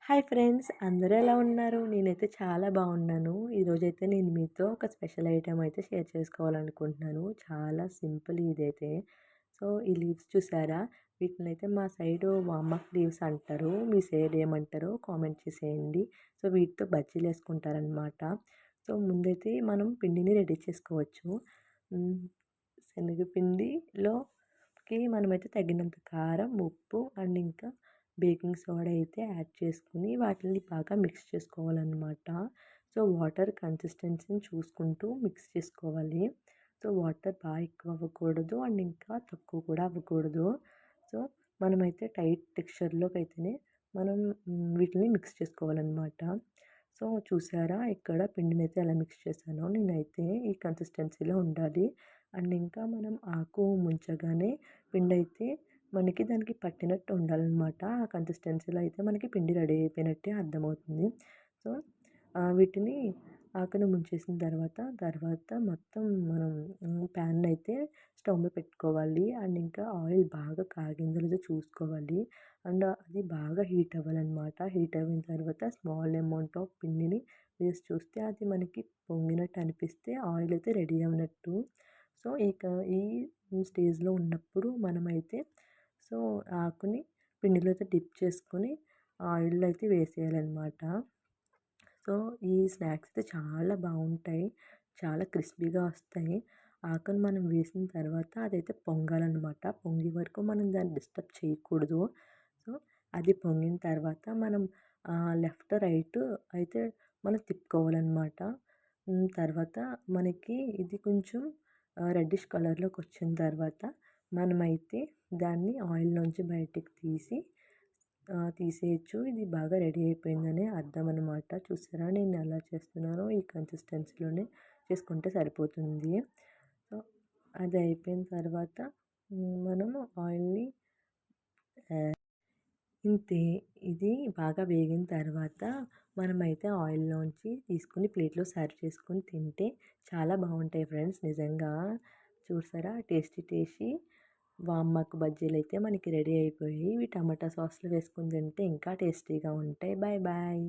Hi friends, అందరూ ఎలా ఉన్నారు? నేనైతే చాలా బాగున్నాను. ఈరోజైతే నేను మీతో ఒక స్పెషల్ ఐటెమ్ అయితే షేర్ చేసుకోవాలనుకుంటున్నాను. చాలా సింపుల్ ఇదైతే. సో, ఈ లీవ్స్ చూసారా? వీటినైతే మా సైడు వామక్ లీవ్స్ అంటారు. మీ సైడ్ ఏమంటారో కామెంట్ చేసేయండి. సో, వీటితో బజ్జీలు వేసుకుంటారనమాట. సో, ముందైతే మనం పిండిని రెడీ చేసుకోవచ్చు. శనగపిండిలోకి మనమైతే తగినంత కారం, ఉప్పు అండ్ ఇంకా బేకింగ్ సోడా అయితే యాడ్ చేసుకుని వాటిని బాగా మిక్స్ చేసుకోవాలన్నమాట. సో, వాటర్ కన్సిస్టెన్సీని చూసుకుంటూ మిక్స్ చేసుకోవాలి. సో, వాటర్ బాగా ఎక్కువ అవ్వకూడదు అండ్ ఇంకా తక్కువ కూడా అవ్వకూడదు. సో, మనమైతే టైట్ టెక్స్చర్లోకి అయితేనే మనం వీటిని మిక్స్ చేసుకోవాలన్నమాట. సో, చూసారా ఇక్కడ పిండినైతే ఎలా మిక్స్ చేశానో, నేనైతే ఈ కన్సిస్టెన్సీలో ఉండాలి. అండ్ ఇంకా మనం ఆకు ముంచగానే పిండైతే మనకి దానికి పట్టినట్టు ఉండాలన్నమాట. ఆ కన్సిస్టెన్సీలో అయితే మనకి పిండి రెడీ అయిపోయినట్టే అర్థమవుతుంది. సో, వీటిని ఆకును ముంచేసిన తర్వాత మొత్తం మనం ప్యాన్ అయితే స్టవ్ మీద పెట్టుకోవాలి. అండ్ ఇంకా ఆయిల్ బాగా కాగిందో లేదో చూసుకోవాలి. అండ్ అది బాగా హీట్ అవ్వాలన్నమాట. హీట్ అయిన తర్వాత స్మాల్ అమౌంట్ ఆఫ్ పిండిని వేసి చూస్తే అది మనకి పొంగినట్టు అనిపిస్తే ఆయిల్ అయితే రెడీ అయినట్టు. సో, ఈ స్టేజ్లో ఉన్నప్పుడు మనమైతే సో, ఆకుని పిండిలో అయితే డిప్ చేసుకొని ఆయిల్‌లో అయితే వేసేయాలన్నమాట. సో, ఈ స్నాక్స్ అయితే చాలా బాగుంటాయి. చాలా క్రిస్పీగా వస్తాయి. ఆకును మనం వేసిన తర్వాత అదైతే పొంగాలన్నమాట. పొంగే వరకు మనం దాన్ని డిస్టర్బ్ చేయకూడదు. సో, అది పొంగిన తర్వాత మనం లెఫ్ట్, రైట్ అయితే మనం తిప్పుకోవాలన్నమాట. తర్వాత మనకి ఇది కొంచెం రెడ్డిష్ కలర్‌లోకి వచ్చిన తర్వాత మనమైతే దాన్ని ఆయిల్‌లోంచి బయటికి తీసేయొచ్చు. ఇది బాగా రెడీ అయిపోయిందని అర్థం అనమాట. చూసారా నేను ఎలా చేస్తున్నానో ఈ కన్సిస్టెన్సీలోనే చేసుకుంటే సరిపోతుంది. సో, అది అయిపోయిన తర్వాత మనము ఆయిల్‌ని ఇంతే. ఇది బాగా వేగిన తర్వాత మనమైతే ఆయిల్‌లోంచి తీసుకొని ప్లేట్‌లో సర్వ్ చేసుకొని తింటే చాలా బాగుంటాయి ఫ్రెండ్స్ నిజంగా. చూసారా టేస్టీ వామ్మకు బజ్జీలైతే మనకి రెడీ అయిపోయాయి. ఇవి టమాటా సాస్‌లో వేసుకొని తింటే ఇంకా టేస్టీగా ఉంటాయి. Bye bye.